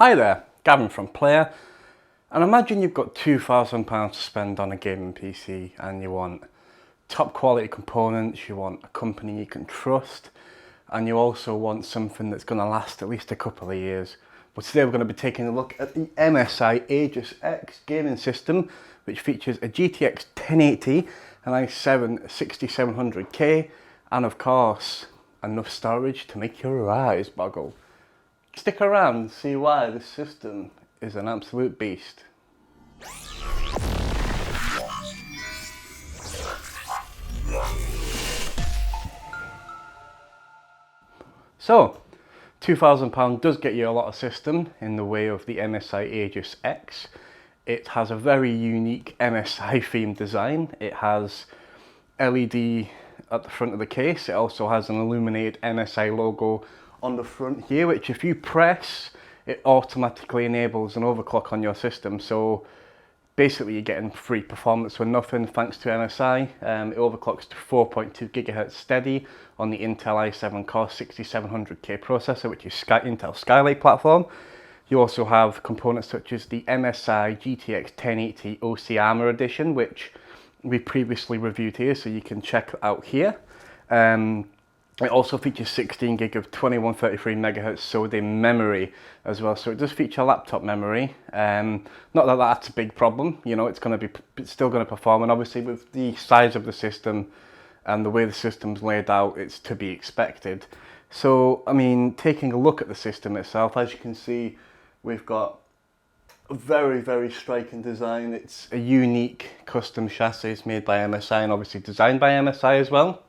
Hi there, Gavin from Player, and imagine you've got £2,000 to spend on a gaming PC and you want top quality components, you want a company you can trust, and you also want something that's going to last at least a couple of years. But today we're going to be taking a look at the MSI Aegis X gaming system, which features a GTX 1080, an i7 6700K, and of course enough storage to make your eyes boggle. Stick around and see why this system is an absolute beast. So, £2,000 does get you a lot of system in the way of the MSI Aegis X. It has a very unique MSI themed design. It has LED at the front of the case. It also has an illuminated MSI logo on the front here, which if you press, it automatically enables an overclock on your system. So basically you're getting free performance for nothing thanks to MSI. It overclocks to 4.2 GHz steady on the Intel i7 Core 6700K processor, which is Intel Skylake platform. You also have components such as the MSI GTX 1080 OC Armor Edition, which we previously reviewed here, so you can check it out here. It also features 16 gig of 2133 MHz SODIMM memory as well, so it does feature laptop memory. Not that that's a big problem, you know, it's still going to perform, and obviously with the size of the system and the way the system's laid out, it's to be expected. So, I mean, taking a look at the system itself, as you can see, we've got a very, very striking design. It's a unique custom chassis made by MSI and obviously designed by MSI as well.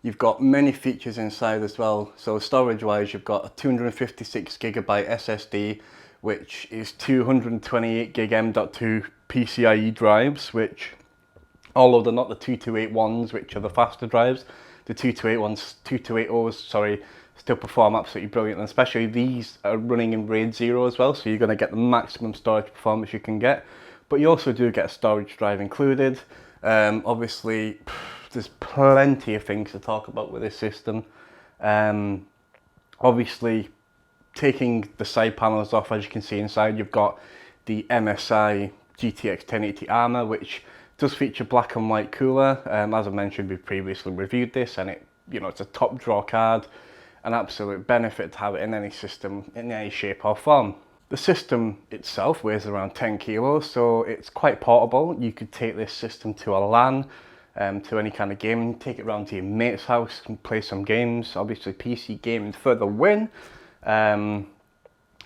You've got many features inside as well. So storage wise, you've got a 256 gigabyte SSD, which is 228 gig M.2 PCIe drives, which, although they're not the 2281s, which are the faster drives, the 2280s, sorry, still perform absolutely brilliant. And especially these are running in RAID 0 as well, so you're going to get the maximum storage performance you can get. But you also do get a storage drive included. Obviously, there's plenty of things to talk about with this system. Obviously, taking the side panels off, as you can see inside, you've got the MSI GTX 1080 Armor, which does feature black and white cooler. As I mentioned, we previously reviewed this, and it's a top drawer card, an absolute benefit to have it in any system, in any shape or form. The system itself weighs around 10 kilos, so it's quite portable. You could take this system to a LAN, to any kind of gaming, take it around to your mate's house and play some games. Obviously PC gaming for the win.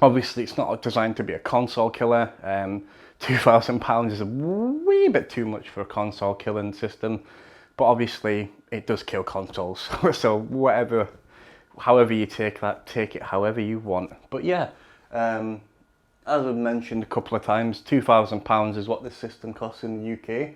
Obviously it's not designed to be a console killer. £2,000 is a wee bit too much for a console killing system, but obviously it does kill consoles. So however you take that, take it however you want. But yeah, as I've mentioned a couple of times, £2,000 is what this system costs in the UK.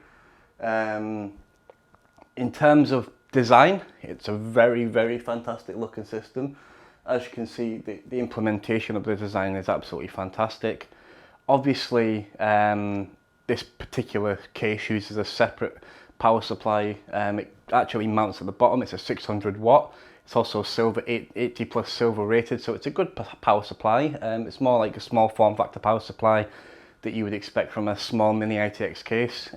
In terms of design, it's a very, very fantastic looking system. As you can see, the implementation of the design is absolutely fantastic. Obviously, this particular case uses a separate power supply. It actually mounts at the bottom. It's a 600 watt. It's also silver, 80 plus silver rated, so it's a good power supply. It's more like a small form factor power supply that you would expect from a small mini ITX case.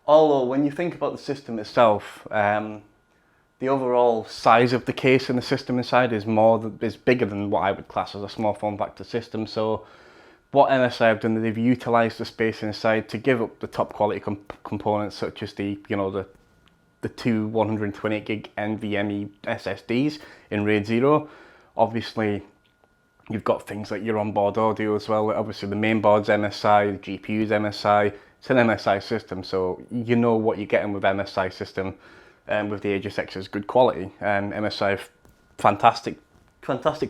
Although when you think about the system itself, the overall size of the case and the system inside is bigger than what I would class as a small form factor system. So what MSI have done, they've utilised the space inside to give up the top quality components, such as the two 128 gig NVMe SSDs in RAID 0. Obviously, you've got things like your onboard audio as well. Obviously, the main board's MSI, the GPU's MSI. It's an MSI system, so you know what you're getting with MSI system. With the Aegis X is good quality. MSI, fantastic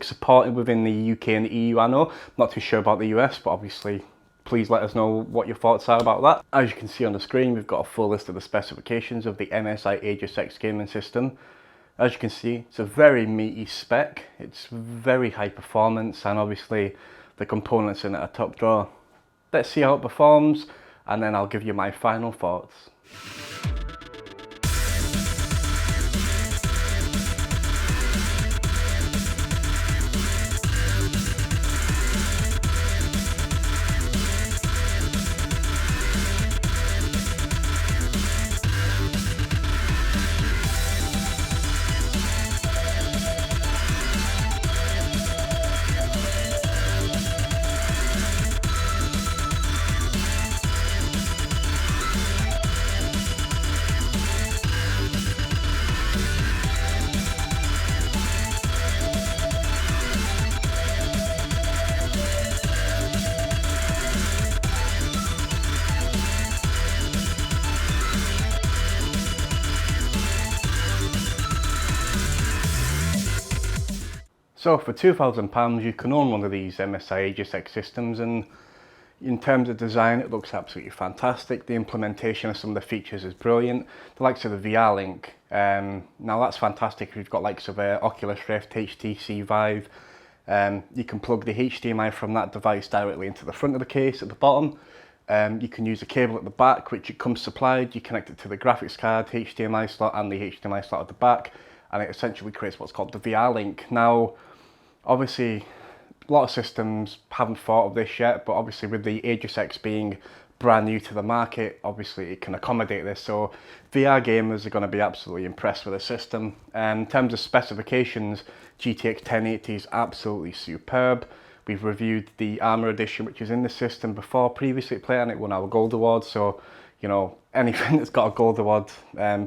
supported within the UK and the EU. I know, not too sure about the US, but obviously, please let us know what your thoughts are about that. As you can see on the screen, we've got a full list of the specifications of the MSI Aegis X gaming system. As you can see, it's a very meaty spec. It's very high performance, and obviously the components in it are top drawer. Let's see how it performs, and then I'll give you my final thoughts. So for £2,000 you can own one of these MSI Aegis X systems, and in terms of design it looks absolutely fantastic. The implementation of some of the features is brilliant. The likes of the VR Link, now that's fantastic if you've got likes of Oculus Rift, HTC Vive. You can plug the HDMI from that device directly into the front of the case at the bottom. You can use a cable at the back which it comes supplied. You connect it to the graphics card, HDMI slot and the HDMI slot at the back, and it essentially creates what's called the VR Link. Now obviously a lot of systems haven't thought of this yet, but obviously with the Aegis X being brand new to the market, obviously it can accommodate this, so VR gamers are going to be absolutely impressed with the system. In terms of specifications, GTX 1080 is absolutely superb. We've reviewed the Armor Edition which is in the system before previously at Play, and it won our Gold Award, so you know, anything that's got a Gold Award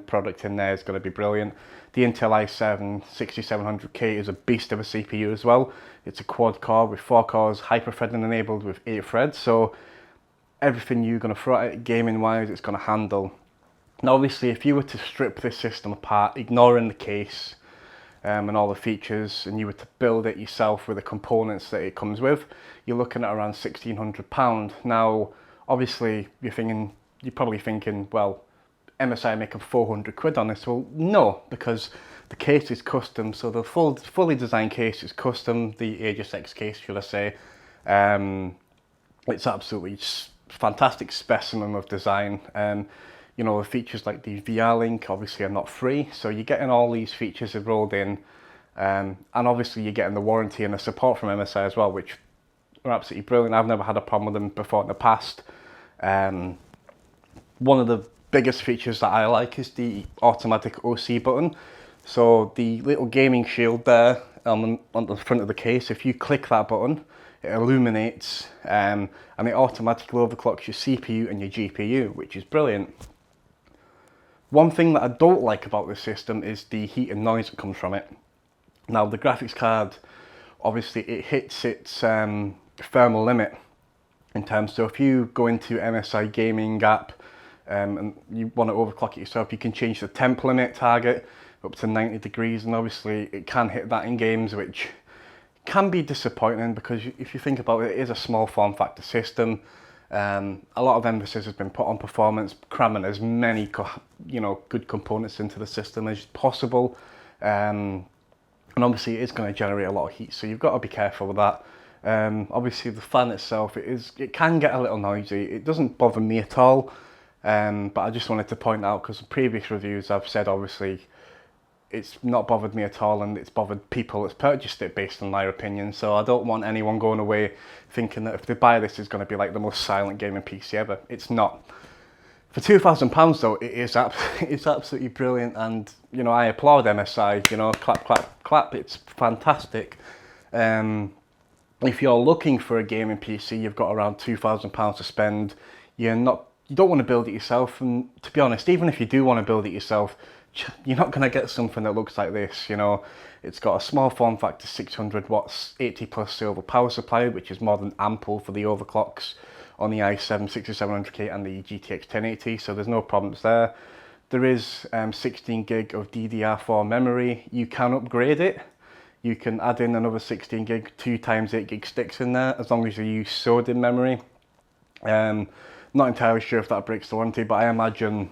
product in there is going to be brilliant. The Intel i7 6700K is a beast of a CPU as well. It's a quad core with 4 cores, hyper-threading enabled with 8 threads, so everything you're going to throw at it gaming wise it's going to handle. Now obviously if you were to strip this system apart, ignoring the case and all the features, and you were to build it yourself with the components that it comes with, you're looking at around £1,600. Now obviously you're probably thinking, well, MSI are making 400 quid on this. Well, no, because the case is custom, so the fully designed case is custom, the Aegis X case, should I say. It's absolutely fantastic specimen of design. You know, the features like the VR Link obviously are not free, so you're getting all these features rolled in, and obviously you're getting the warranty and the support from MSI as well, which are absolutely brilliant. I've never had a problem with them before in the past. One of the biggest features that I like is the automatic OC button. So the little gaming shield there on the front of the case, if you click that button, it illuminates and it automatically overclocks your CPU and your GPU, which is brilliant. One thing that I don't like about this system is the heat and noise that comes from it. Now the graphics card, obviously it hits its thermal limit in terms, so if you go into MSI gaming app and you want to overclock it yourself, you can change the temp limit target up to 90 degrees, and obviously it can hit that in games, which can be disappointing because if you think about it, it is a small form factor system. A lot of emphasis has been put on performance, cramming as many good components into the system as possible, and obviously it is going to generate a lot of heat, so you've got to be careful with that. Obviously the fan itself, it can get a little noisy. It doesn't bother me at all, but I just wanted to point out because in previous reviews I've said obviously it's not bothered me at all, and it's bothered people that's purchased it based on their opinion, so I don't want anyone going away thinking that if they buy this it's going to be like the most silent gaming PC ever. It's not. For £2,000 though, it's absolutely brilliant, and you know, I applaud MSI, you know, clap clap clap, it's fantastic. If you're looking for a gaming PC, you've got around £2,000 to spend. You don't want to build it yourself, and to be honest, even if you do want to build it yourself, you're not going to get something that looks like this. You know, it's got a small form factor 600 watts 80 plus silver power supply, which is more than ample for the overclocks on the i7 6700K and the GTX 1080, so there's no problems there. There is 16 gig of DDR4 memory. You can upgrade it. You can add in another 16 gig, 2 times 8 gig sticks in there, as long as you use SODIMM memory. Not entirely sure if that breaks the warranty, but I imagine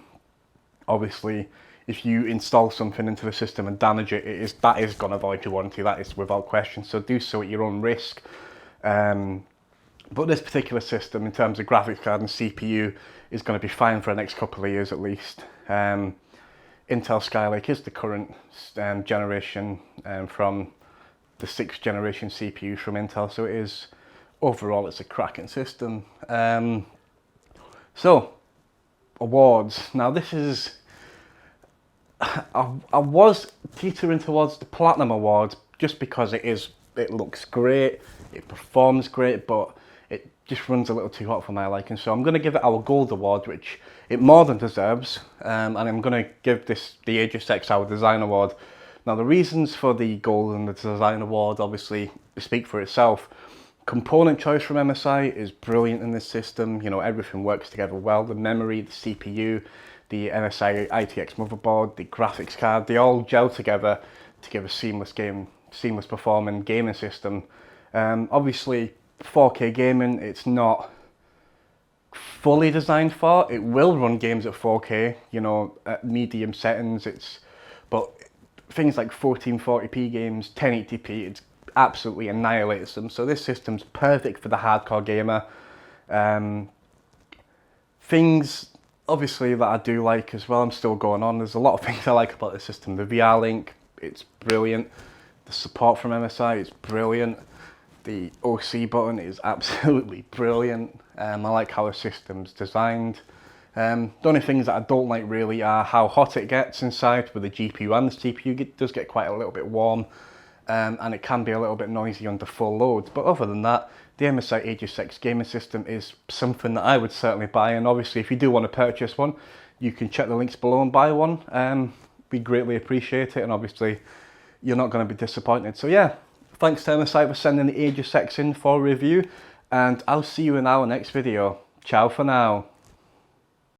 obviously if you install something into the system and damage it, that is going to void your warranty, that is without question, so do so at your own risk. But this particular system, in terms of graphics card and CPU, is going to be fine for the next couple of years at least. Intel Skylake is the current generation from the 6th generation CPU from Intel, so it is, overall it's a cracking system. So, awards. Now this is, I was teetering towards the Platinum Awards just because it looks great, it performs great, but it just runs a little too hot for my liking. So I'm going to give it our Gold Award, which it more than deserves, and I'm going to give the Aegis X our Design Award. Now the reasons for the Gold and the Design Award obviously speak for itself. Component choice from MSI is brilliant in this system. You know, everything works together well. The memory, the CPU, the MSI ITX motherboard, the graphics card, they all gel together to give a seamless game seamless performing gaming system. Obviously 4K gaming, it's not fully designed for. It will run games at 4K, you know, at medium settings. But things like 1440p games, 1080p, it absolutely annihilates them. So this system's perfect for the hardcore gamer. Things obviously that I do like as well, I'm still going on. There's a lot of things I like about the system. The VR link, it's brilliant. The support from MSI is brilliant. The OC button is absolutely brilliant. I like how the system's designed. The only things that I don't like really are how hot it gets inside with the GPU and the CPU. It does get quite a little bit warm, and it can be a little bit noisy under full loads. But other than that, the MSI Aegis X gaming system is something that I would certainly buy. And obviously, if you do want to purchase one, you can check the links below and buy one. We greatly appreciate it, and obviously, you're not going to be disappointed. So yeah, thanks to MSI for sending the Aegis X in for review, and I'll see you in our next video. Ciao for now.